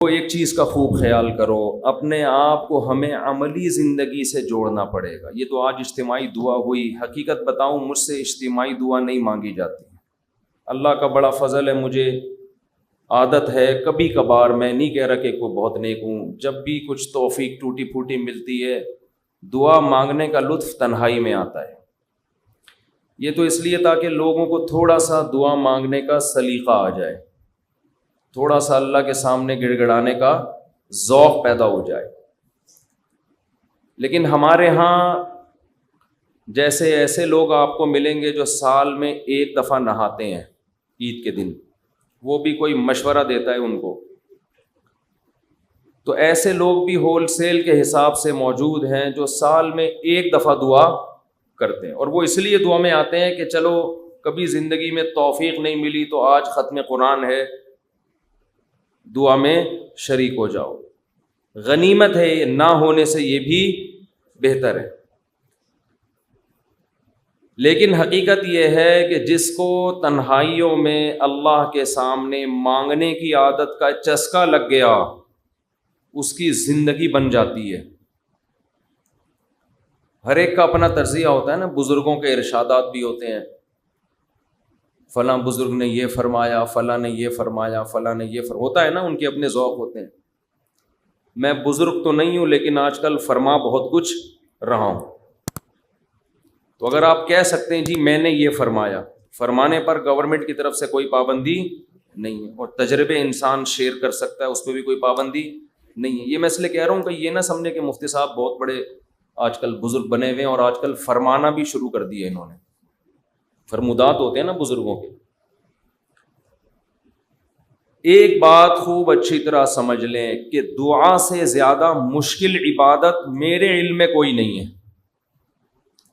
تو ایک چیز کا خوب خیال کرو، اپنے آپ کو ہمیں عملی زندگی سے جوڑنا پڑے گا۔ یہ تو آج اجتماعی دعا ہوئی، حقیقت بتاؤں مجھ سے اجتماعی دعا نہیں مانگی جاتی۔ اللہ کا بڑا فضل ہے، مجھے عادت ہے کبھی کبھار، میں نہیں کہہ رہا کہ کوئی بہت نیک ہوں، جب بھی کچھ توفیق ٹوٹی پھوٹی ملتی ہے دعا مانگنے کا لطف تنہائی میں آتا ہے۔ یہ تو اس لیے تاکہ لوگوں کو تھوڑا سا دعا مانگنے کا سلیقہ آ جائے، تھوڑا سا اللہ کے سامنے گڑ گڑانے کا ذوق پیدا ہو جائے۔ لیکن ہمارے ہاں جیسے ایسے لوگ آپ کو ملیں گے جو سال میں ایک دفعہ نہاتے ہیں عید کے دن، وہ بھی کوئی مشورہ دیتا ہے ان کو، تو ایسے لوگ بھی ہول سیل کے حساب سے موجود ہیں جو سال میں ایک دفعہ دعا کرتے ہیں، اور وہ اس لیے دعا میں آتے ہیں کہ چلو کبھی زندگی میں توفیق نہیں ملی تو آج ختم قرآن ہے، دعا میں شریک ہو جاؤ۔ غنیمت ہے، یہ نہ ہونے سے یہ بھی بہتر ہے۔ لیکن حقیقت یہ ہے کہ جس کو تنہائیوں میں اللہ کے سامنے مانگنے کی عادت کا چسکا لگ گیا، اس کی زندگی بن جاتی ہے۔ ہر ایک کا اپنا طرزیہ ہوتا ہے نا، بزرگوں کے ارشادات بھی ہوتے ہیں، فلاں بزرگ نے یہ فرمایا، فلاں نے یہ فرمایا، فلاں نے یہ ہوتا ہے نا، ان کے اپنے ذوق ہوتے ہیں۔ میں بزرگ تو نہیں ہوں لیکن آج کل فرما بہت کچھ رہا ہوں، تو اگر آپ کہہ سکتے ہیں جی میں نے یہ فرمایا، فرمانے پر گورنمنٹ کی طرف سے کوئی پابندی نہیں ہے، اور تجربے انسان شیئر کر سکتا ہے، اس پہ بھی کوئی پابندی نہیں ہے۔ یہ میں اس لیے کہہ رہا ہوں کہ یہ نہ سمجھے کہ مفتی صاحب بہت بڑے آج کل بزرگ بنے ہوئے ہیں اور آج کل فرمانا بھی شروع کر دیا انہوں نے۔ فرمودات ہوتے ہیں نا بزرگوں کے۔ ایک بات خوب اچھی طرح سمجھ لیں کہ دعا سے زیادہ مشکل عبادت میرے علم میں کوئی نہیں ہے۔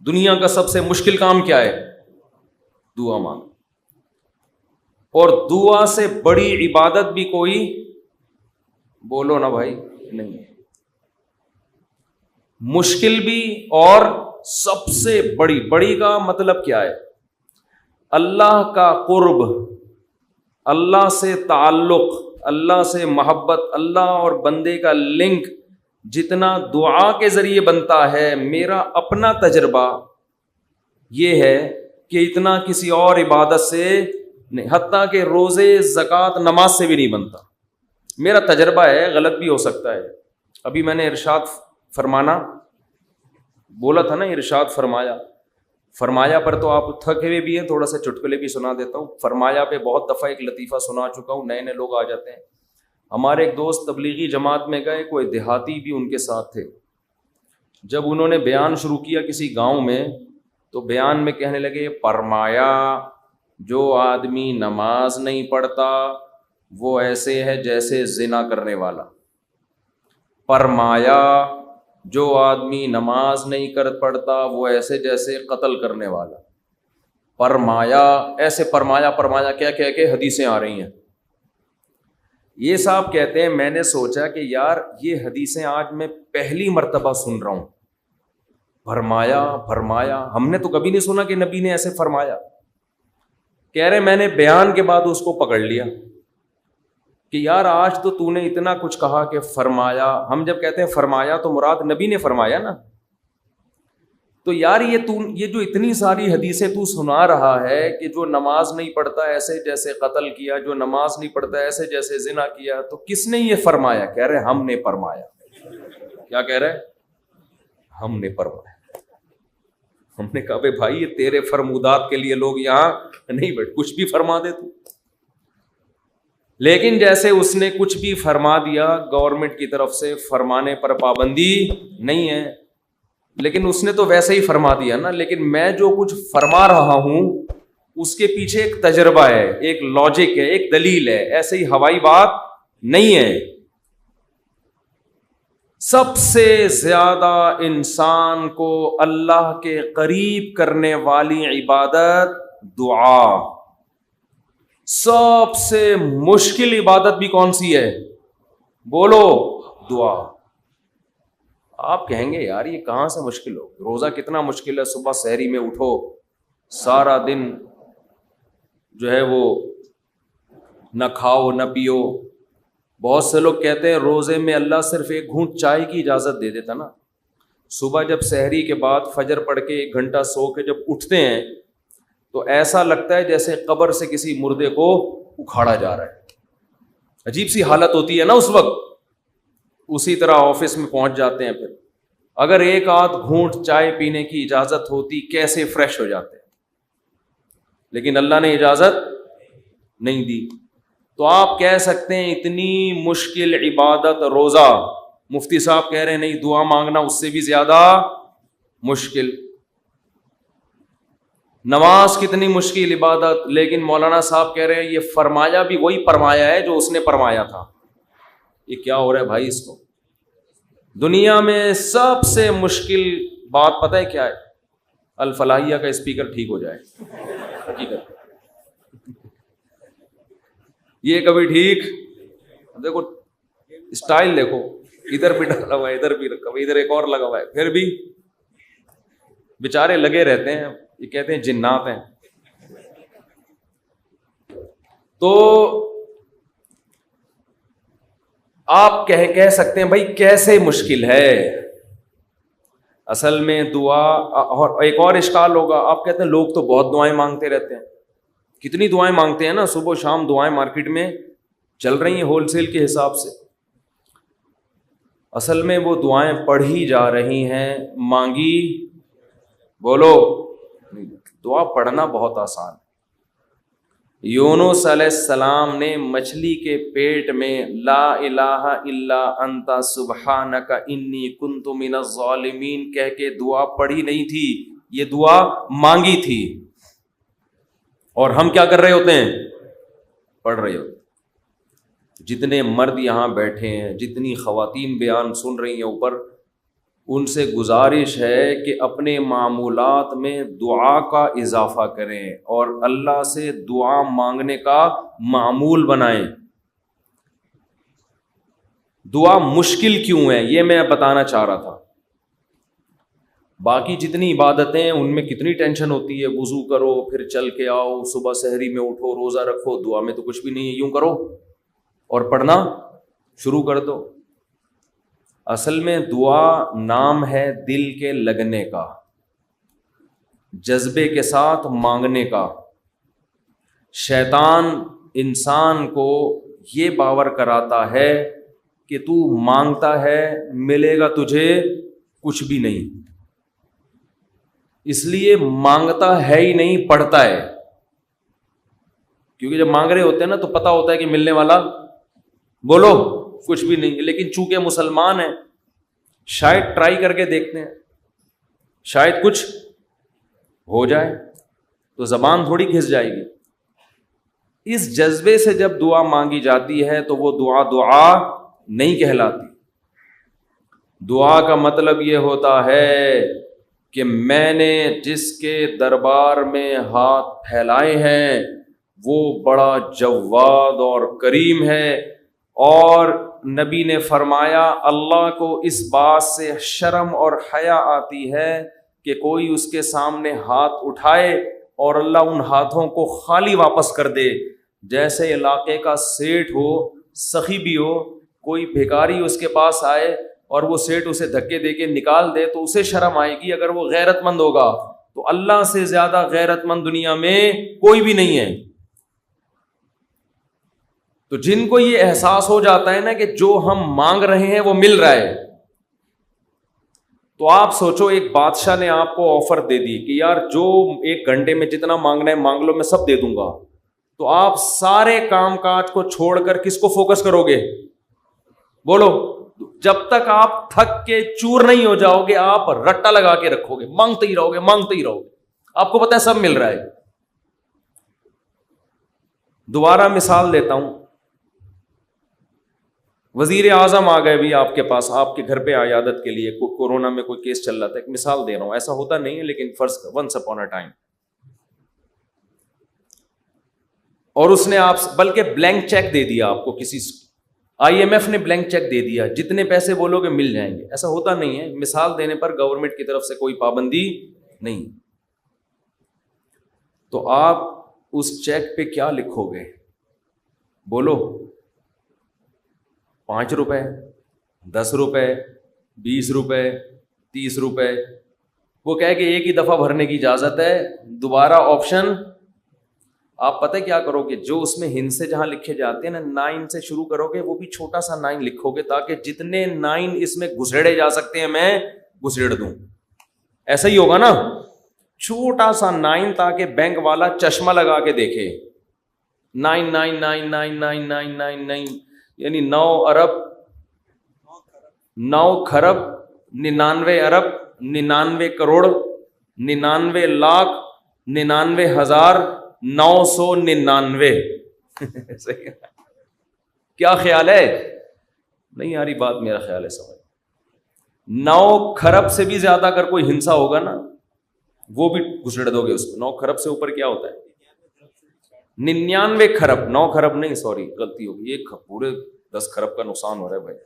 دنیا کا سب سے مشکل کام کیا ہے؟ دعا مانگ۔ اور دعا سے بڑی عبادت بھی کوئی، بولو نا بھائی، نہیں ہے۔ مشکل بھی اور سب سے بڑی کا مطلب کیا ہے؟ اللہ کا قرب، اللہ سے تعلق، اللہ سے محبت، اللہ اور بندے کا لنک جتنا دعا کے ذریعے بنتا ہے، میرا اپنا تجربہ یہ ہے کہ اتنا کسی اور عبادت سے نہیں، حتیٰ کہ روزے، زکوٰۃ، نماز سے بھی نہیں بنتا۔ میرا تجربہ ہے، غلط بھی ہو سکتا ہے۔ ابھی میں نے ارشاد فرمانا بولا تھا نا، ارشاد فرمایا پر تو آپ تھکے ہوئے بھی ہیں، تھوڑا سا چٹکلے بھی سنا دیتا ہوں۔ فرمایا پہ بہت دفعہ ایک لطیفہ سنا چکا ہوں، نئے لوگ آ جاتے ہیں۔ ہمارے ایک دوست تبلیغی جماعت میں گئے، کوئی دیہاتی بھی ان کے ساتھ تھے۔ جب انہوں نے بیان شروع کیا کسی گاؤں میں، تو بیان میں کہنے لگے، فرمایا جو آدمی نماز نہیں پڑھتا وہ ایسے ہے جیسے زنا کرنے والا۔ فرمایا جو آدمی نماز نہیں پڑھتا وہ ایسے جیسے قتل کرنے والا۔ فرمایا، ایسے فرمایا کیا کہہ کے حدیثیں آ رہی ہیں۔ یہ صاحب کہتے ہیں میں نے سوچا کہ یار یہ حدیثیں آج میں پہلی مرتبہ سن رہا ہوں۔ فرمایا ہم نے تو کبھی نہیں سنا کہ نبی نے ایسے فرمایا۔ کہہ رہے میں نے بیان کے بعد اس کو پکڑ لیا کہ یار آج تو نے اتنا کچھ کہا کہ فرمایا، ہم جب کہتے ہیں فرمایا تو مراد نبی نے فرمایا نا، تو یار یہ جو اتنی ساری حدیثیں تو سنا رہا ہے کہ جو نماز نہیں پڑھتا ایسے جیسے قتل کیا، جو نماز نہیں پڑھتا ایسے جیسے زنا کیا، تو کس نے یہ فرمایا؟ کہہ رہے ہم نے فرمایا۔ کیا کہہ رہے؟ ہم نے فرمایا۔ ہم نے کہا بھائی یہ تیرے فرمودات کے لیے لوگ یہاں نہیں بیٹھ، کچھ بھی فرما دے تو۔ لیکن جیسے اس نے کچھ بھی فرما دیا، گورنمنٹ کی طرف سے فرمانے پر پابندی نہیں ہے، لیکن اس نے تو ویسے ہی فرما دیا نا۔ لیکن میں جو کچھ فرما رہا ہوں اس کے پیچھے ایک تجربہ ہے، ایک لاجک ہے، ایک دلیل ہے، ایسے ہی ہوائی بات نہیں ہے۔ سب سے زیادہ انسان کو اللہ کے قریب کرنے والی عبادت دعا۔ سب سے مشکل عبادت بھی کون سی ہے؟ بولو، دعا۔ آپ کہیں گے یار یہ کہاں سے مشکل ہو، روزہ کتنا مشکل ہے، صبح سحری میں اٹھو، سارا دن جو ہے وہ نہ کھاؤ نہ پیو، بہت سے لوگ کہتے ہیں روزے میں اللہ صرف ایک گھونٹ چائے کی اجازت دے دیتا نا. صبح جب سحری کے بعد فجر پڑھ کے 1 گھنٹہ سو کے جب اٹھتے ہیں تو ایسا لگتا ہے جیسے قبر سے کسی مردے کو اکھاڑا جا رہا ہے. عجیب سی حالت ہوتی ہے نا اس وقت. اسی طرح آفس میں پہنچ جاتے ہیں. پھر اگر ایک آدھ گھونٹ چائے پینے کی اجازت ہوتی کیسے فریش ہو جاتے ہیں, لیکن اللہ نے اجازت نہیں دی. تو آپ کہہ سکتے ہیں اتنی مشکل عبادت روزہ, مفتی صاحب کہہ رہے ہیں نہیں, دعا مانگنا اس سے بھی زیادہ مشکل. نماز کتنی مشکل عبادت, لیکن مولانا صاحب کہہ رہے ہیں یہ فرمایا بھی وہی فرمایا ہے جو اس نے فرمایا تھا. یہ کیا ہو رہا ہے بھائی اس کو؟ دنیا میں سب سے مشکل بات پتہ ہے کیا ہے؟ الفلاحیہ کا اسپیکر ٹھیک ہو جائے. حقیقت یہ کبھی ٹھیک, دیکھو اسٹائل دیکھو, ادھر بھی ڈالا ہوا ہے, ادھر بھی رکھا ہوا ہے, ادھر ایک اور لگا ہوا ہے, پھر بھی بیچارے لگے رہتے ہیں. یہ کہتے ہیں جنات ہیں. تو آپ کہہ سکتے ہیں بھائی کیسے مشکل ہے. اصل میں دعا, اور ایک اور اشکال ہوگا, آپ کہتے ہیں لوگ تو بہت دعائیں مانگتے رہتے ہیں. کتنی دعائیں مانگتے ہیں نا, صبح و شام دعائیں مارکیٹ میں چل رہی ہیں ہول سیل کے حساب سے. اصل میں وہ دعائیں پڑھی جا رہی ہیں, مانگی بولو. دعا پڑھنا بہت آسان ہے. یونس علیہ السلام نے مچھلی کے پیٹ میں لا الہ الا انت سبحانک انی کنت من الظالمین کہہ کے دعا پڑھی نہیں تھی, یہ دعا مانگی تھی. اور ہم کیا کر رہے ہوتے ہیں؟ پڑھ رہے ہوتے. جتنے مرد یہاں بیٹھے ہیں, جتنی خواتین بیان سن رہی ہیں اوپر, ان سے گزارش ہے کہ اپنے معمولات میں دعا کا اضافہ کریں اور اللہ سے دعا مانگنے کا معمول بنائیں. دعا مشکل کیوں ہے یہ میں بتانا چاہ رہا تھا. باقی جتنی عبادتیں ہیں ان میں کتنی ٹینشن ہوتی ہے, وضو کرو, پھر چل کے آؤ, صبح سحری میں اٹھو, روزہ رکھو. دعا میں تو کچھ بھی نہیں ہے, یوں کرو اور پڑھنا شروع کر دو. اصل میں دعا نام ہے دل کے لگنے کا, جذبے کے ساتھ مانگنے کا. شیطان انسان کو یہ باور کراتا ہے کہ تو مانگتا ہے ملے گا تجھے کچھ بھی نہیں, اس لیے مانگتا ہے ہی نہیں, پڑھتا ہے. کیونکہ جب مانگ رہے ہوتے ہیں نا تو پتا ہوتا ہے کہ ملنے والا بولو کچھ بھی نہیں. لیکن چونکہ مسلمان ہیں شاید ٹرائی کر کے دیکھتے ہیں, شاید کچھ ہو جائے, تو زبان تھوڑی گھس جائے گی. اس جذبے سے جب دعا مانگی جاتی ہے تو وہ دعا نہیں کہلاتی. دعا کا مطلب یہ ہوتا ہے کہ میں نے جس کے دربار میں ہاتھ پھیلائے ہیں وہ بڑا جواد اور کریم ہے. اور نبی نے فرمایا اللہ کو اس بات سے شرم اور حیا آتی ہے کہ کوئی اس کے سامنے ہاتھ اٹھائے اور اللہ ان ہاتھوں کو خالی واپس کر دے. جیسے علاقے کا سیٹھ ہو, سخی بھی ہو, کوئی بھیکاری اس کے پاس آئے اور وہ سیٹھ اسے دھکے دے کے نکال دے تو اسے شرم آئے گی اگر وہ غیرت مند ہوگا. تو اللہ سے زیادہ غیرت مند دنیا میں کوئی بھی نہیں ہے. تو جن کو یہ احساس ہو جاتا ہے نا کہ جو ہم مانگ رہے ہیں وہ مل رہا ہے, تو آپ سوچو ایک بادشاہ نے آپ کو آفر دے دی کہ یار جو 1 گھنٹے میں جتنا مانگنا ہے مانگ لو, میں سب دے دوں گا. تو آپ سارے کام کاج کو چھوڑ کر کس کو فوکس کرو گے؟ بولو. جب تک آپ تھک کے چور نہیں ہو جاؤ گے آپ رٹا لگا کے رکھو گے, مانگتے ہی رہو گے, مانگتے ہی رہو گے. آپ کو پتہ ہے سب مل رہا ہے. دوبارہ مثال دیتا ہوں. وزیر اعظم آ گئے بھی آپ کے پاس, آپ کے گھر پہ عیادت کے لیے, کورونا میں کوئی کیس چل رہا تھا, ایک مثال دے رہا ہوں, ایسا ہوتا نہیں ہے لیکن فرض ونس اپون اے ٹائم. اور اس نے آپ بلکہ بلینک چیک دے دیا آپ کو, کسی IMF نے بلینک چیک دے دیا, جتنے پیسے بولو گے مل جائیں گے. ایسا ہوتا نہیں ہے. مثال دینے پر گورنمنٹ کی طرف سے کوئی پابندی نہیں. تو آپ اس چیک پہ کیا لکھو گے؟ بولو. 5 روپے, 10 روپے, 20 روپے, 30 روپے. وہ کہے کہ ایک ہی دفعہ بھرنے کی اجازت ہے, دوبارہ آپشن. آپ پتہ کیا کرو گے, جو اس میں ہند سے جہاں لکھے جاتے ہیں نا 9 سے شروع کرو گے, وہ بھی چھوٹا سا 9 لکھو گے تاکہ جتنے 9 اس میں گھسیڑے جا سکتے ہیں میں گھسیڑ دوں. ایسا ہی ہوگا نا, چھوٹا سا 9 تاکہ بینک والا چشمہ لگا کے دیکھے. 9 یعنی 9 ارب 9 کھرب 99 ارب 99 کروڑ 99 لاکھ 99,999. کیا خیال ہے؟ نہیں آ رہی بات, میرا خیال ہے سمجھ. 9 کھرب سے بھی زیادہ اگر کوئی ہنسا ہوگا نا, وہ بھی گھسڑ دو گے اس کو. 9 کھرب سے اوپر کیا ہوتا ہے؟ 99 کھرب. 9 کھرب نہیں, سوری غلطی ہوگی, یہ پورے 10 کھرب کا نقصان ہو رہا ہے بھائی.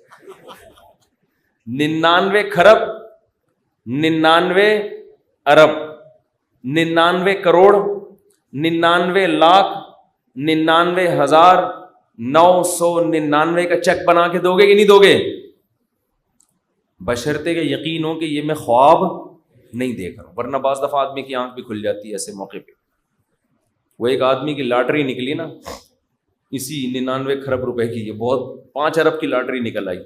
99 کھرب 99 ارب 99 کروڑ 99 لاکھ 99,999 کا چیک بنا کے دو گے کہ نہیں دو گے؟ بشرطے کہ یقین ہو کہ یہ میں خواب نہیں دیکھ رہا ہوں. ورنہ بعض دفعہ آدمی کی آنکھ بھی کھل جاتی ہے ایسے موقع پہ. وہ ایک آدمی کی لاٹری نکلی نا, اسی 99 کھرب روپے کی, یہ بہت 5 ارب کی لاٹری نکل آئی.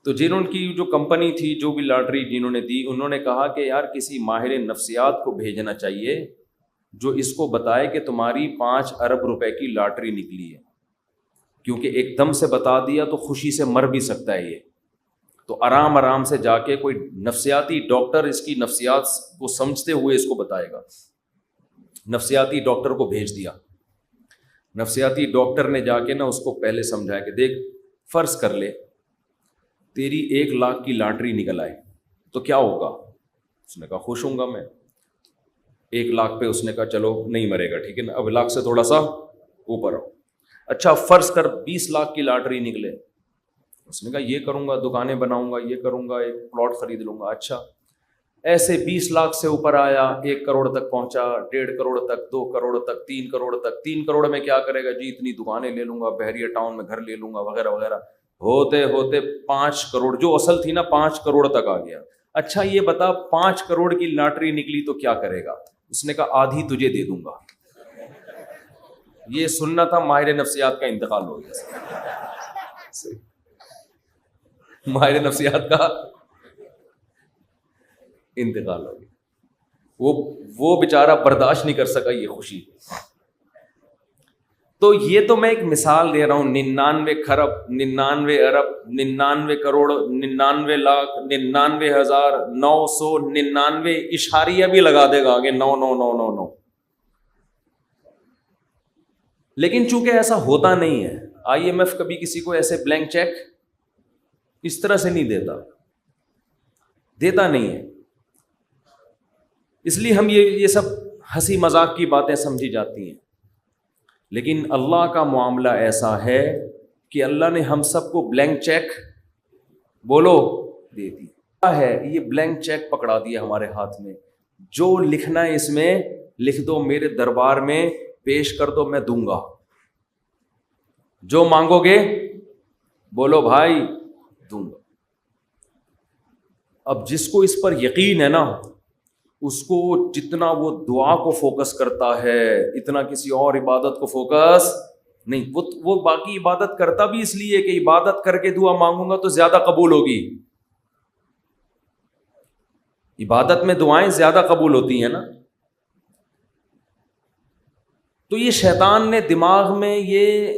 تو جنہوں کی جو کمپنی تھی, جو بھی لاٹری جنہوں نے دی, انہوں نے کہا کہ یار کسی ماہر نفسیات کو بھیجنا چاہیے جو اس کو بتائے کہ تمہاری 5 ارب روپے کی لاٹری نکلی ہے, کیونکہ ایک دم سے بتا دیا تو خوشی سے مر بھی سکتا ہے یہ. تو آرام آرام سے جا کے کوئی نفسیاتی ڈاکٹر اس کی نفسیات کو سمجھتے ہوئے اس کو بتائے گا. نفسیاتی ڈاکٹر کو بھیج دیا. نفسیاتی ڈاکٹر نے جا کے نا اس کو پہلے سمجھایا کہ دیکھ, فرض کر لے تیری 1 لاکھ کی لاٹری نکل آئے تو کیا ہوگا؟ اس نے کہا خوش ہوں گا میں. 1 لاکھ پہ اس نے کہا چلو نہیں مرے گا, ٹھیک ہے نا, اب 1 لاکھ سے تھوڑا سا اوپر ہو. اچھا فرض کر 20 لاکھ کی لاٹری نکلے. اس نے کہا یہ کروں گا, دکانیں بناؤں گا, یہ کروں گا, ایک پلاٹ خرید لوں گا. اچھا ایسے 20 لاکھ سے اوپر آیا, 1 کروڑ تک پہنچا, 1.5 کروڑ تک, 2 کروڑ تک, 3 کروڑ تک. 3 کروڑ میں کیا کرے گا جی, اتنی دکانیں لے لوں گا, بحریہ ٹاؤن میں گھر لے لوں گا, وغیرہ وغیرہ. ہوتے ہوتے 5 کروڑ, جو اصل تھی نا 5 کروڑ تک آ گیا. اچھا یہ بتا 5 کروڑ کی لاٹری نکلی تو کیا کرے گا؟ اس نے کہا آدھی تجھے دے دوں گا. یہ سننا تھا ماہر نفسیات کا انتقال ہو گیا. ماہر نفسیات کا انتقال ہو گیا. وہ بیچارہ برداشت نہیں کر سکا یہ خوشی. تو یہ تو میں ایک مثال دے رہا ہوں. 99 کھرب 99 ارب 99 کروڑ 99 لاکھ 99,999 اشاریہ بھی لگا دے گا آگے 99999. لیکن چونکہ ایسا ہوتا نہیں ہے, IMF کبھی کسی کو ایسے بلینک چیک اس طرح سے نہیں دیتا نہیں ہے. اس لیے ہم یہ سب ہنسی مذاق کی باتیں سمجھی جاتی ہیں. لیکن اللہ کا معاملہ ایسا ہے کہ اللہ نے ہم سب کو بلینک چیک بولو دے دیا ہے. یہ بلینک چیک پکڑا دیا ہمارے ہاتھ میں, جو لکھنا ہے اس میں لکھ دو, میرے دربار میں پیش کر دو, میں دوں گا. جو مانگو گے بولو بھائی دوں گا. اب جس کو اس پر یقین ہے نا, اس کو جتنا وہ دعا کو فوکس کرتا ہے اتنا کسی اور عبادت کو فوکس نہیں. وہ باقی عبادت کرتا بھی اس لیے کہ عبادت کر کے دعا مانگوں گا تو زیادہ قبول ہوگی. عبادت میں دعائیں زیادہ قبول ہوتی ہیں نا. تو یہ شیطان نے دماغ میں یہ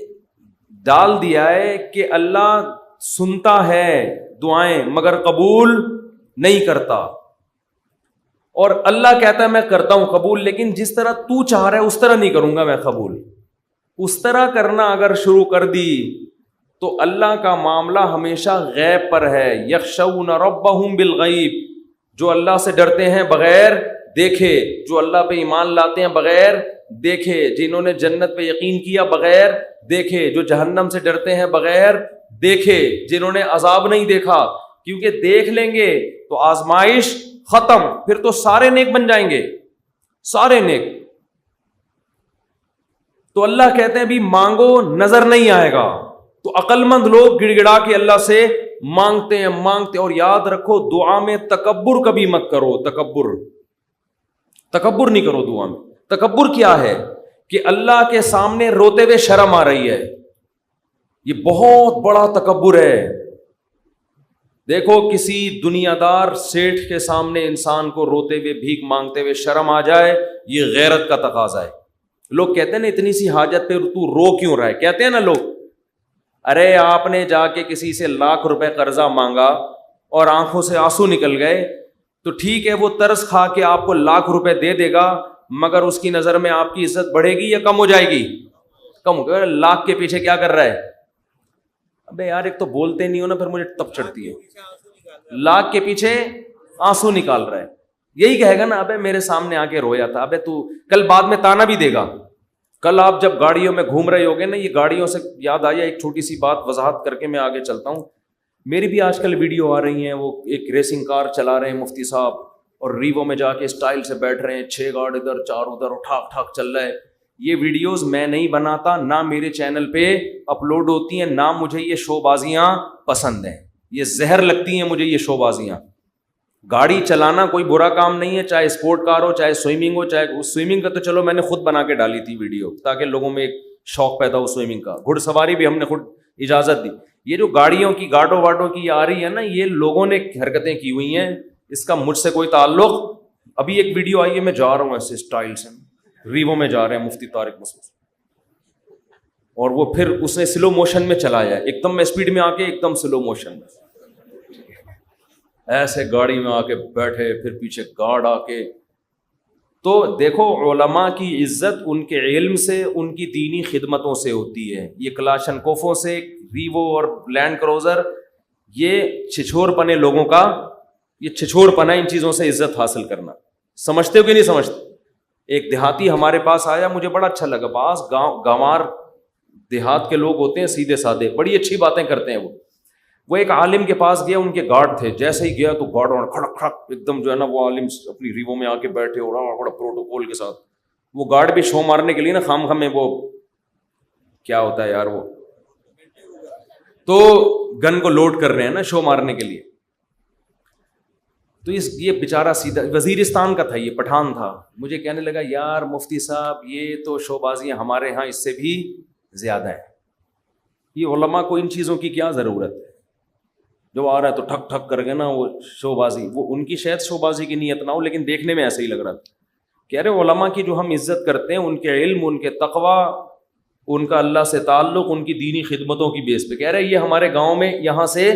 ڈال دیا ہے کہ اللہ سنتا ہے دعائیں مگر قبول نہیں کرتا, اور اللہ کہتا ہے میں کرتا ہوں قبول, لیکن جس طرح تو چاہ رہا ہے اس طرح نہیں کروں گا میں قبول. اس طرح کرنا اگر شروع کر دی تو اللہ کا معاملہ ہمیشہ غیب پر ہے. یخشون ربہم بالغیب, جو اللہ سے ڈرتے ہیں بغیر دیکھے, جو اللہ پہ ایمان لاتے ہیں بغیر دیکھے, جنہوں نے جنت پہ یقین کیا بغیر دیکھے, جو جہنم سے ڈرتے ہیں بغیر دیکھے, جنہوں نے عذاب نہیں دیکھا. کیونکہ دیکھ لیں گے تو آزمائش ختم, پھر تو سارے نیک بن جائیں گے, سارے نیک. تو اللہ کہتے ہیں بھی مانگو نظر نہیں آئے گا, تو عقل مند لوگ گڑ گڑا کے اللہ سے مانگتے ہیں مانگتے. اور یاد رکھو دعا میں تکبر کبھی مت کرو. تکبر نہیں کرو دعا میں. تکبر کیا ہے کہ اللہ کے سامنے روتے ہوئے شرم آ رہی ہے, یہ بہت بڑا تکبر ہے. دیکھو کسی دنیا دار سیٹھ کے سامنے انسان کو روتے ہوئے بھیک مانگتے ہوئے شرم آ جائے, یہ غیرت کا تقاضا ہے. لوگ کہتے ہیں نا اتنی سی حاجت پہ تو رو کیوں رہا ہے, کہتے ہیں نا لوگ, ارے آپ نے جا کے کسی سے ₹1,00,000 قرضہ مانگا اور آنکھوں سے آنسو نکل گئے, تو ٹھیک ہے وہ ترس کھا کے آپ کو ₹1,00,000 دے دے گا, مگر اس کی نظر میں آپ کی عزت بڑھے گی یا کم ہو جائے گی؟ کم ہو گیا. لاکھ کے پیچھے کیا کر رہا ہے؟ ابے یار ایک تو بولتے نہیں ہو نا, پھر مجھے تب چڑھتی ہے. لاکھ کے پیچھے آنسو نکال رہا ہے. یہی کہے گا نا, ابے میرے سامنے آ کے رویا تھا, ابے تو کل بعد میں تانا بھی دے گا. کل آپ جب گاڑیوں میں گھوم رہے ہوگے نا, یہ گاڑیوں سے یاد آیا ایک چھوٹی سی بات وضاحت کر کے میں آگے چلتا ہوں. میری بھی آج کل ویڈیو آ رہی ہیں, وہ ایک ریسنگ کار چلا رہے ہیں مفتی صاحب, اور ریوو میں جا کے اسٹائل سے بیٹھ رہے ہیں, 6 گارڈ ادھر 4 ادھر, ٹھاک ٹھاک چل رہا ہے. یہ ویڈیوز میں نہیں بناتا, نہ میرے چینل پہ اپلوڈ ہوتی ہیں, نہ مجھے یہ شو بازیاں پسند ہیں. یہ زہر لگتی ہیں مجھے یہ شو بازیاں. گاڑی چلانا کوئی برا کام نہیں ہے, چاہے اسپورٹ کار ہو, چاہے سوئمنگ ہو, چاہے سوئمنگ کا تو چلو میں نے خود بنا کے ڈالی تھی ویڈیو تاکہ لوگوں میں ایک شوق پیدا ہو سوئمنگ کا. گھڑ سواری بھی ہم نے خود اجازت دی. یہ جو گاڑیوں کی گاڈو واڈو کی آ رہی ہے نا, یہ لوگوں نے حرکتیں کی ہوئی ہیں, اس کا مجھ سے کوئی تعلق. ابھی ایک ویڈیو آئی ہے, میں جا رہا ہوں ایسے اسٹائل سے, ریوو میں جا رہے ہیں مفتی طارق مسعود, اور وہ پھر اس نے سلو موشن میں چلایا, ایک دم میں اسپیڈ میں آ کے ایک دم سلو موشن میں ایسے گاڑی میں آ کے بیٹھے, پھر پیچھے گارڈ آ کے. تو دیکھو علماء کی عزت ان کے علم سے, ان کی دینی خدمتوں سے ہوتی ہے. یہ کلاشن کوفوں سے, ریوو اور لینڈ کروزر, یہ چھچور پنے لوگوں کا, یہ چھچور پنا ان چیزوں سے عزت حاصل کرنا. سمجھتے ہو کہ نہیں سمجھتے؟ ایک دیہاتی ہمارے پاس آیا, مجھے بڑا اچھا لگا. بعض گاوار دیہات کے لوگ ہوتے ہیں سیدھے سادے, بڑی اچھی باتیں کرتے ہیں. وہ ایک عالم کے پاس گیا, ان کے گارڈ تھے, جیسے ہی گیا تو گارڈ کھڑک کھڑک ایک دم جو ہے نا, وہ عالم اپنی ریوو میں آ کے بیٹھے اور بڑا پروٹوکول کے ساتھ. وہ گارڈ بھی شو مارنے کے لیے نا خام خام میں, وہ کیا ہوتا ہے یار, وہ تو گن کو لوڈ کر رہے ہیں نا شو مارنے کے لیے. تو یہ بیچارہ سیدھا وزیرستان کا تھا, یہ پٹھان تھا. مجھے کہنے لگا یار مفتی صاحب یہ تو شو بازیاں ہمارے ہاں اس سے بھی زیادہ ہیں. یہ علماء کو ان چیزوں کی کیا ضرورت ہے؟ جو آ رہا ہے تو ٹھک ٹھک کر کے نا وہ شو بازی, وہ ان کی شاید شو بازی کی نیت نہ ہو, لیکن دیکھنے میں ایسا ہی لگ رہا تھا. کہہ رہے علماء کی جو ہم عزت کرتے ہیں, ان کے علم, ان کے تقوی, ان کا اللہ سے تعلق, ان کی دینی خدمتوں کی بیس پہ, کہہ رہے یہ ہمارے گاؤں میں یہاں سے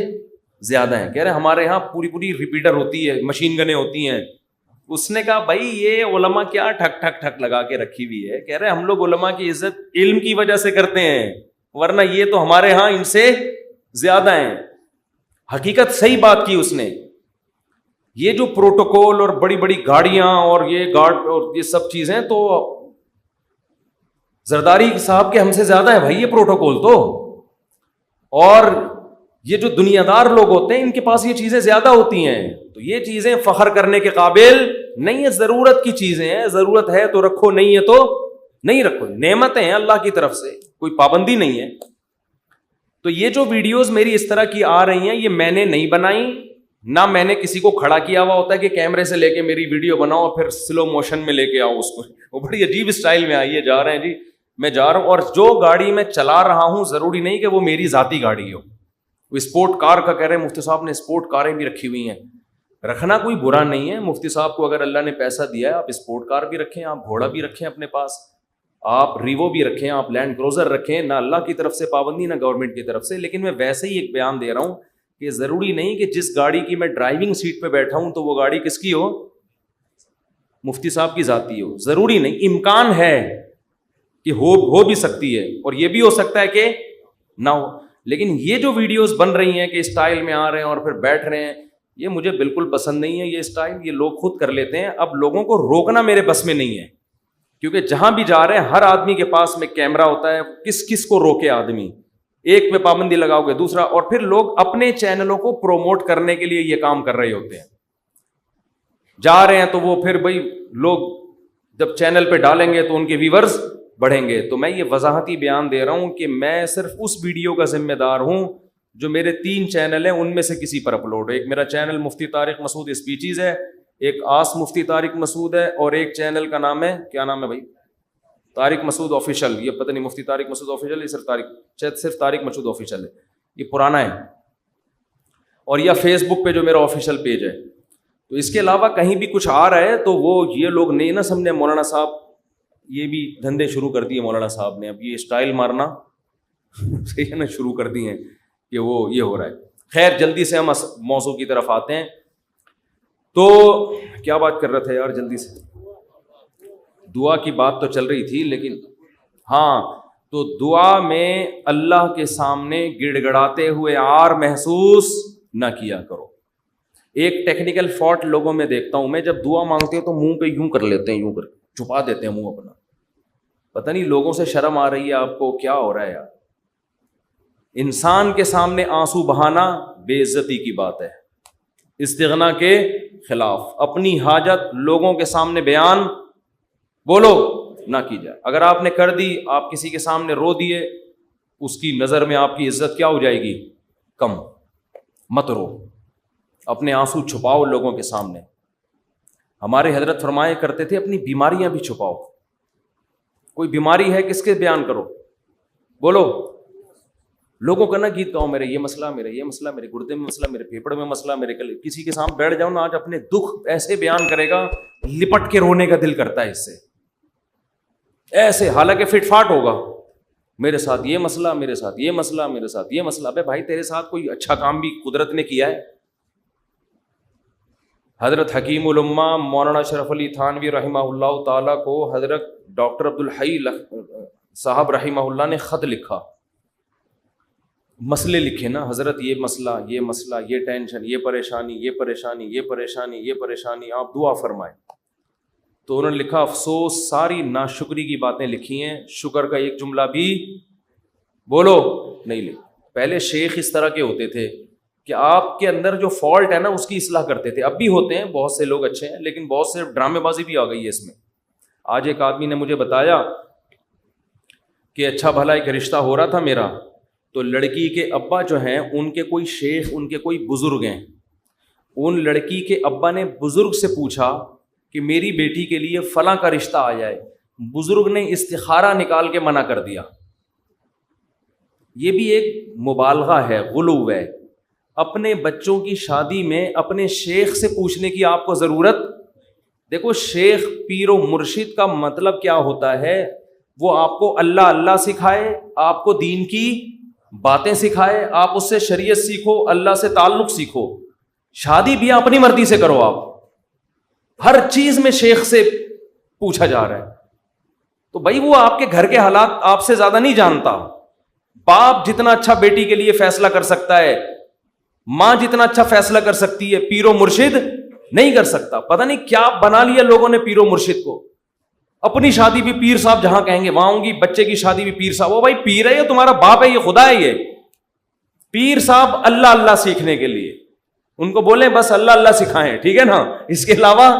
زیادہ ہیں. کہہ رہے ہمارے یہاں پوری ریپیٹر ہوتی ہے, مشین گنیں ہوتی ہیں. اس نے کہا بھائی یہ علماء کیا ٹھک ٹھک ٹھک لگا کے رکھی ہوئی ہے. کہہ رہے ہم لوگ علماء کی عزت علم کی وجہ سے کرتے ہیں, ورنہ یہ تو ہمارے ہاں ان سے زیادہ ہیں. حقیقت صحیح بات کی اس نے. یہ جو پروٹوکول اور بڑی بڑی گاڑیاں اور یہ گارڈ اور یہ سب چیزیں, تو زرداری صاحب کے ہم سے زیادہ ہے بھائی یہ پروٹوکول تو. اور یہ جو دنیا دار لوگ ہوتے ہیں ان کے پاس یہ چیزیں زیادہ ہوتی ہیں. تو یہ چیزیں فخر کرنے کے قابل نہیں ہے, ضرورت کی چیزیں ہیں. ضرورت ہے تو رکھو, نہیں ہے تو نہیں رکھو. نعمتیں ہیں اللہ کی طرف سے, کوئی پابندی نہیں ہے. تو یہ جو ویڈیوز میری اس طرح کی آ رہی ہیں, یہ میں نے نہیں بنائی, نہ میں نے کسی کو کھڑا کیا ہوا ہوتا ہے کہ کیمرے سے لے کے میری ویڈیو بناؤ اور پھر سلو موشن میں لے کے آؤ اس کو. وہ بڑی عجیب اسٹائل میں آئی ہے, جا رہے ہیں جی میں جا رہا ہوں, اور جو گاڑی میں چلا رہا ہوں ضروری نہیں کہ وہ میری ذاتی گاڑی ہو. وہ اسپورٹ کار کا کہہ رہے ہیں مفتی صاحب نے اسپورٹ کاریں بھی رکھی ہوئی ہیں. رکھنا کوئی برا نہیں ہے, مفتی صاحب کو اگر اللہ نے پیسہ دیا ہے آپ اسپورٹ کار بھی رکھیں, آپ گھوڑا بھی رکھیں اپنے پاس, آپ ریوو بھی رکھیں, آپ لینڈ کروزر رکھیں. نہ اللہ کی طرف سے پابندی نہ گورنمنٹ کی طرف سے. لیکن میں ویسے ہی ایک بیان دے رہا ہوں کہ ضروری نہیں کہ جس گاڑی کی میں ڈرائیونگ سیٹ پہ بیٹھا ہوں تو وہ گاڑی کس کی ہو, مفتی صاحب کی ذاتی ہو. ضروری نہیں, امکان ہے کہ ہو بھی سکتی ہے, اور یہ بھی ہو سکتا ہے کہ نہ ہو. لیکن یہ جو ویڈیوز بن رہی ہیں کہ اسٹائل میں آ رہے ہیں اور پھر بیٹھ رہے ہیں, یہ مجھے بالکل پسند نہیں ہے. یہ اسٹائل یہ لوگ خود کر لیتے ہیں. اب لوگوں کو روکنا میرے بس میں نہیں ہے, کیونکہ جہاں بھی جا رہے ہیں ہر آدمی کے پاس میں کیمرہ ہوتا ہے. کس کو روکے آدمی, ایک پہ پابندی لگاؤ گے دوسرا, اور پھر لوگ اپنے چینلوں کو پروموٹ کرنے کے لیے یہ کام کر رہے ہوتے ہیں. جا رہے ہیں تو وہ پھر بھائی لوگ جب چینل پہ ڈالیں گے تو ان کے ویورز بڑھیں گے. تو میں یہ وضاحتی بیان دے رہا ہوں کہ میں صرف اس ویڈیو کا ذمہ دار ہوں جو میرے 3 چینل ہیں ان میں سے کسی پر اپلوڈ ہو. ایک میرا چینل مفتی طارق مسعود اسپیچز ہے, ایک آس مفتی طارق مسعود ہے, اور ایک چینل کا نام ہے, کیا نام ہے بھائی, طارق مسعود آفیشیل. یہ پتہ نہیں مفتی طارق مسعود آفیشیل, یہ صرف طارق مسعود آفیشیل ہے, یہ پرانا ہے. اور یا فیس بک پہ جو میرا آفیشیل پیج ہے. تو اس کے علاوہ کہیں بھی کچھ آ رہا ہے تو وہ یہ لوگ نہیں نہ سمجھے مولانا صاحب یہ بھی دھندے شروع کر دیے مولانا صاحب نے, اب یہ اسٹائل مارنا صحیح ہے نا شروع کر دی ہیں کہ وہ یہ ہو رہا ہے. خیر جلدی سے ہم موضوع کی طرف آتے ہیں. تو کیا بات کر رہے تھے یار, جلدی سے دعا کی بات تو چل رہی تھی, لیکن ہاں تو دعا میں اللہ کے سامنے گڑ گڑاتے ہوئے عار محسوس نہ کیا کرو. ایک ٹیکنیکل فالٹ لوگوں میں دیکھتا ہوں میں, جب دعا مانگتے ہیں تو منہ پہ یوں کر لیتے ہیں, یوں کر چھپا دیتے ہیں منہ اپنا. پتہ نہیں لوگوں سے شرم آ رہی ہے آپ کو, کیا ہو رہا ہے یار. انسان کے سامنے آنسو بہانا بے عزتی کی بات ہے, استغنا کے خلاف. اپنی حاجت لوگوں کے سامنے بیان بولو نہ کی جائے. اگر آپ نے کر دی, آپ کسی کے سامنے رو دیے, اس کی نظر میں آپ کی عزت کیا ہو جائے گی, کم. مت رو, اپنے آنسو چھپاؤ لوگوں کے سامنے. ہمارے حضرت فرمایا کرتے تھے اپنی بیماریاں بھی چھپاؤ. کوئی بیماری ہے کس کے بیان کرو, بولو. لوگوں کا نہ گیت گاؤ, میرے یہ مسئلہ, میرے یہ مسئلہ, میرے گردے میں مسئلہ, میرے پھیپڑ میں مسئلہ, میرے کل. کسی کے سامنے بیٹھ جاؤ نا آج, اپنے دکھ ایسے بیان کرے گا لپٹ کے رونے کا دل کرتا ہے اس سے, ایسے, حالانکہ فٹ فاٹ ہوگا. میرے ساتھ یہ مسئلہ, میرے ساتھ یہ مسئلہ, میرے ساتھ یہ مسئلہ. ابے بھائی تیرے ساتھ کوئی اچھا کام بھی قدرت نے کیا ہے. حضرت حکیم الامہ مولانا شرف علی تھانوی رحمہ اللہ تعالیٰ کو حضرت ڈاکٹر عبدالحی صاحب رحمہ اللہ نے خط لکھا, مسئلے لکھے نا, حضرت یہ مسئلہ, یہ مسئلہ, یہ ٹینشن, یہ پریشانی, یہ پریشانی, یہ پریشانی, یہ پریشانی, آپ دعا فرمائیں. تو انہوں نے لکھا, افسوس ساری ناشکری کی باتیں لکھی ہیں, شکر کا ایک جملہ بھی بولو نہیں لکھا. پہلے شیخ اس طرح کے ہوتے تھے کہ آپ کے اندر جو فالٹ ہے نا اس کی اصلاح کرتے تھے. اب بھی ہوتے ہیں, بہت سے لوگ اچھے ہیں, لیکن بہت سے ڈرامے بازی بھی آ گئی ہے اس میں. آج ایک آدمی نے مجھے بتایا کہ اچھا بھلا ایک رشتہ ہو رہا تھا میرا, تو لڑکی کے ابا جو ہیں ان کے کوئی شیخ, ان کے کوئی بزرگ ہیں. ان لڑکی کے ابا نے بزرگ سے پوچھا کہ میری بیٹی کے لیے فلاں کا رشتہ آ جائے. بزرگ نے استخارہ نکال کے منع کر دیا. یہ بھی ایک مبالغہ ہے, غلو ہے. اپنے بچوں کی شادی میں اپنے شیخ سے پوچھنے کی آپ کو ضرورت. دیکھو شیخ پیر و مرشد کا مطلب کیا ہوتا ہے, وہ آپ کو اللہ اللہ سکھائے, آپ کو دین کی باتیں سکھائے, آپ اس سے شریعت سیکھو, اللہ سے تعلق سیکھو. شادی بھی اپنی مرضی سے کرو, آپ ہر چیز میں شیخ سے پوچھا جا رہا ہے. تو بھائی وہ آپ کے گھر کے حالات آپ سے زیادہ نہیں جانتا. باپ جتنا اچھا بیٹی کے لیے فیصلہ کر سکتا ہے, ماں جتنا اچھا فیصلہ کر سکتی ہے, پیر و مرشد نہیں کر سکتا. پتہ نہیں کیا بنا لیا لوگوں نے پیر و مرشد کو. اپنی شادی بھی پیر صاحب جہاں کہیں گے وہاں ہوں گی, بچے کی شادی بھی پیر صاحب. وہ بھائی پیر ہے, یہ تمہارا باپ ہے, یہ خدا ہے. یہ پیر صاحب اللہ اللہ سیکھنے کے لیے, ان کو بولیں بس اللہ اللہ سکھائیں, ٹھیک ہے نا. اس کے علاوہ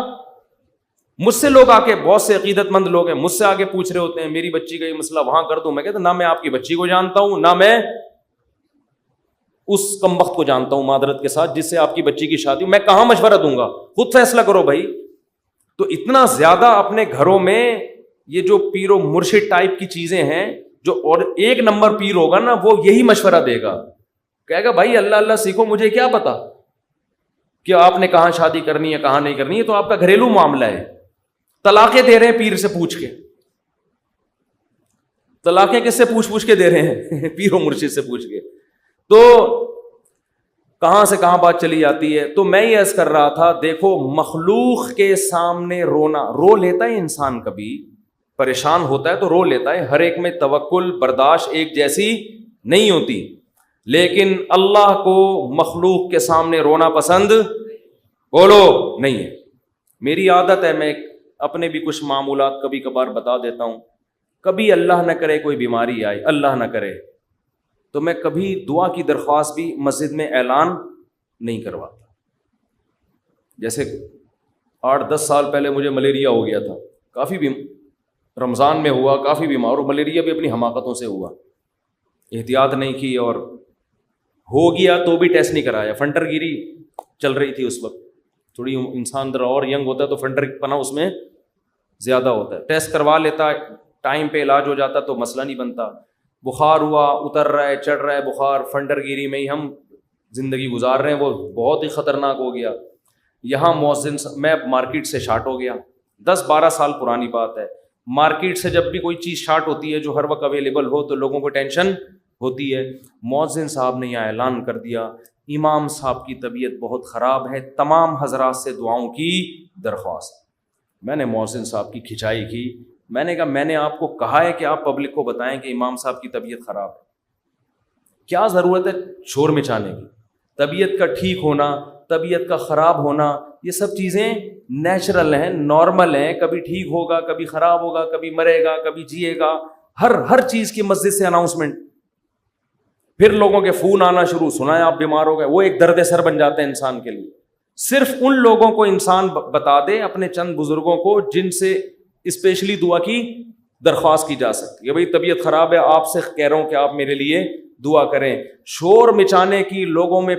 مجھ سے لوگ آ کے, بہت سے عقیدت مند لوگ ہیں, مجھ سے آگے پوچھ رہے ہوتے ہیں میری بچی کا یہ مسئلہ وہاں کر دوں. میں کہتا نہ میں آپ کی بچی کو جانتا ہوں, نہ میں اس کمبخت کو جانتا ہوں معذرت کے ساتھ جس سے آپ کی بچی کی شادی. میں کہاں مشورہ دوں گا, خود فیصلہ کرو بھائی. تو اتنا زیادہ اپنے گھروں میں یہ جو پیر و مرشد ٹائپ کی چیزیں ہیں, جو اور ایک نمبر پیر ہوگا نا وہ یہی مشورہ دے گا, کہے گا بھائی اللہ اللہ سیکھو, مجھے کیا پتا کہ آپ نے کہاں شادی کرنی ہے کہاں نہیں کرنی ہے. تو آپ کا گھریلو معاملہ ہے. طلاقیں دے رہے ہیں پیر سے پوچھ کے, طلاقیں کس سے پوچھ کے دے رہے ہیں, پیر و مرشد سے پوچھ کے. تو کہاں سے کہاں بات چلی جاتی ہے. تو میں یہ عرض کر رہا تھا, دیکھو مخلوق کے سامنے رونا, رو لیتا ہے انسان, کبھی پریشان ہوتا ہے تو رو لیتا ہے. ہر ایک میں توکل برداشت ایک جیسی نہیں ہوتی, لیکن اللہ کو مخلوق کے سامنے رونا پسند بولو نہیں ہے. میری عادت ہے, میں اپنے بھی کچھ معمولات کبھی کبھار بتا دیتا ہوں. کبھی اللہ نہ کرے کوئی بیماری آئے, اللہ نہ کرے, تو میں کبھی دعا کی درخواست بھی مسجد میں اعلان نہیں کرواتا. جیسے 8-10 سال پہلے مجھے ملیریا ہو گیا تھا, کافی بھی رمضان میں ہوا, کافی بیمار, اور ملیریا بھی اپنی حماقتوں سے ہوا, احتیاط نہیں کی اور ہو گیا تو بھی ٹیسٹ نہیں کرایا. فنٹر گیری چل رہی تھی اس وقت, تھوڑی انسان ذرا اور ینگ ہوتا ہے تو فنٹر پنا اس میں زیادہ ہوتا ہے. ٹیسٹ کروا لیتا, ٹائم پہ علاج ہو جاتا تو مسئلہ نہیں بنتا. بخار ہوا, اتر رہا ہے, چڑھ رہا ہے بخار, فنٹر گیری میں ہی ہم زندگی گزار رہے ہیں, وہ بہت ہی خطرناک ہو گیا. یہاں مؤذن, میں مارکیٹ سے شارٹ ہو گیا, 10-12 سال پرانی بات ہے. مارکیٹ سے جب بھی کوئی چیز شارٹ ہوتی ہے جو ہر وقت اویلیبل ہو تو لوگوں کو ٹینشن ہوتی ہے. مؤذن صاحب نے یہاں اعلان کر دیا, امام صاحب کی طبیعت بہت خراب ہے, تمام حضرات سے دعاؤں کی درخواست. میں نے مؤذن صاحب کی کھچائی کی, میں نے کہا میں نے آپ کو کہا ہے کہ آپ پبلک کو بتائیں کہ امام صاحب کی طبیعت خراب ہے, کیا ضرورت ہے شور مچانے کی. طبیعت کا ٹھیک ہونا, طبیعت کا خراب ہونا, یہ سب چیزیں نیچرل ہیں, نارمل ہیں. کبھی ٹھیک ہوگا, کبھی خراب ہوگا, کبھی مرے گا, کبھی جیے گا, ہر چیز کی مسجد سے اناؤنسمنٹ. پھر لوگوں کے فون آنا شروع, سنا ہے آپ بیمار ہو گئے, وہ ایک درد سر بن جاتا ہے انسان کے لیے. صرف ان لوگوں کو انسان بتا دے, اپنے چند بزرگوں کو جن سے اسپیشلی دعا کی درخواست کی جا سکتی ہے. بھائی طبیعت خراب ہے, آپ سے کہہ رہا ہوں کہ آپ میرے لیے دعا کریں. شور مچانے کی, لوگوں میں